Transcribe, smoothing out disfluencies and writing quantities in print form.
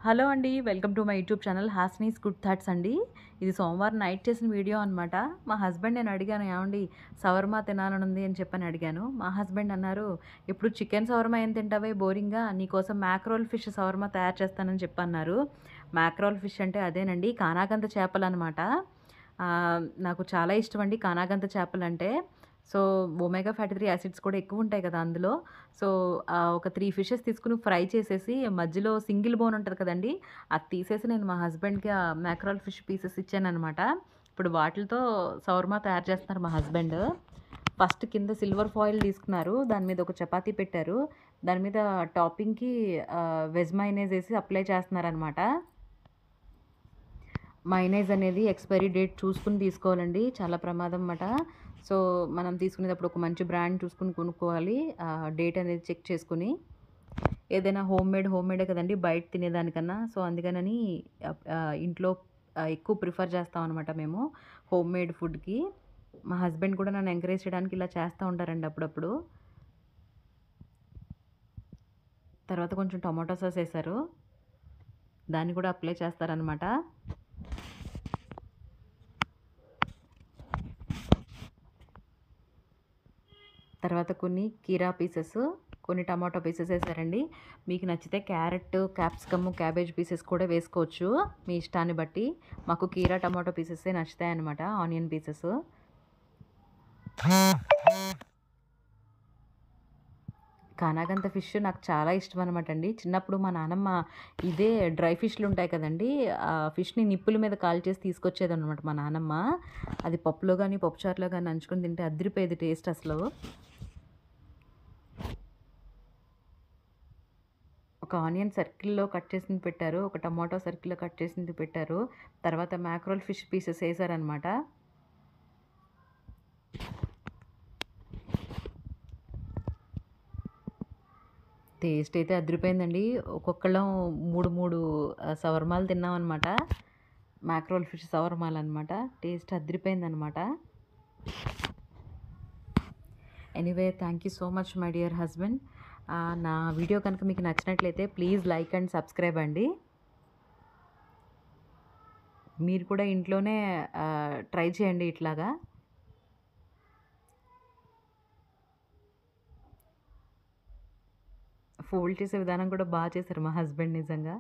Hello అండి. Welcome to my YouTube channel Hasni's good thoughts అండి. ఇది సోమవారం నైట్ చేసిన వీడియో అనమాట. మా హస్బెండ్ నేను అడిగాను, ఏవండి షవర్మా తినాలనుంది అని చెప్పని అడిగాను. మా హస్బెండ్ అన్నారు, "ఇప్పుడు చికెన్ షవర్మా ఏం తింటావే బోరింగ్‌గా, నీకోసం మ్యాక్రోల్ ఫిష్ షవర్మా తయారు చేస్తానని" చెప్పన్నారు. మ్యాక్రోల్ ఫిష్ అంటే అదేనండి కానాగంత చేపలనమాట. నాకు చాలా ఇష్టమండి కానాగంత చేపలంటే. సో, ఒమేగా ఫ్యాటీ 3 యాసిడ్స్ కూడా ఎక్కువుంటాయి కదా అందులో. సో, ఒక 3 ఫిషెస్ తీసుకొని ఫ్రై చేసేసి మధ్యలో సింగిల్ బోన్ ఉంటది కదండీ! అది తీసేసి నేను మా హస్బెండ్‌కి ఆ మ్యాక్రాల్ ఫిష్ పీసెస్ ఇచ్చాననమాట. ఇప్పుడు వాటిలతో షవర్మా తయారు చేస్తున్నారు మా హస్బెండ్. ఫస్ట్ కింద సిల్వర్ ఫాయిల్ తీసుకున్నారు. దాని మీద ఒక చపాతీ పెట్టారు. దాని మీద టాపింగ్‌కి వెజ్ మయోనైస్ ఏసి అప్లై చేస్తున్నారనమాట. మయోనైస్ అనేది ఎక్స్‌పైరీ డేట్ చూసుకొని తీసుకోవాలండి. చాలా ప్రమాదం మాట. సో, మనం తీసుకునేటప్పుడు ఒక మంచి బ్రాండ్ చూసుకొని కొనుక్కోవాలి. డేట్ అనేది చెక్ చేసుకొని. ఏదైనా హోమ్ మేడే కదండీ బయట తినేదానికన్నా. సో, అందుకనని ఇంట్లో ఎక్కువ ప్రిఫర్ చేస్తామనమాట మేము హోమ్ మేడ్ ఫుడ్‌కి. మా హస్బెండ్ కూడా నన్ను ఎంకరేజ్ చేయడానికి ఇలా చేస్తా ఉంటారండి అప్పుడప్పుడు. తర్వాత కొంచెం టొమాటో సాస్ ఏశారు. దాన్ని కూడా అప్లై చేస్తారనమాట. తర్వాత కొన్ని కీరా పీసెస్, కొన్ని టమాటో పీసెస్ ఏసారండి. మీకు నచ్చితే క్యారెట్, క్యాప్సికమ్, క్యాబేజ్ పీసెస్ కూడా వేసుకోవచ్చు మీ ఇష్టాన్ని బట్టి. మాకు కీరా, టమాటో పీసెసే నచ్చుతాయన్నమాట, ఆనియన్ పీసెస్. కానాగంత ఫిష్ నాకు చాలా ఇష్టం అనమాట అండి. చిన్నప్పుడు మా నానమ్మ ఇదే డ్రై ఫిష్‌లు ఉంటాయి కదండీ! ఆ ఫిష్‌ని నిప్పుల మీద కాల్చేసి తీసుకొచ్చేదనమాట మా నానమ్మ. అది పప్పులో గాని, పప్పుచారులో గాని నంచుకొని తింటే అదిరిపోయేది టేస్ట్ అసలు. ఒక ఆనియన్ సర్కిల్‌లో కట్ చేసింది పెట్టారు. ఒక టమాటో సర్కిల్‌లో కట్ చేసింది పెట్టారు. తర్వాత మ్యాక్రోల్ ఫిష్ పీసెస్ ఏసారనమాట. టేస్ట్ అయితే అదిరిపోయిందండి. ఒక్కొక్కళ్ళం 3 షవర్మాలు తిన్నామనమాట. మ్యాక్రోల్ ఫిష్ షవర్మాలనమాట. టేస్ట్ అదిరిపోయిందనమాట. Anyway thank you so much my dear husband. నా వీడియో కనుక మీకు నచ్చినట్లయితే ప్లీజ్ లైక్ అండ్ సబ్స్క్రైబ్ అండి. మీరు కూడా ఇంట్లోనే ట్రై చేయండి ఇట్లాగా. ఫోల్డ్ చేసే విధానం కూడా చేశారు మా హస్బెండ్ నిజంగా.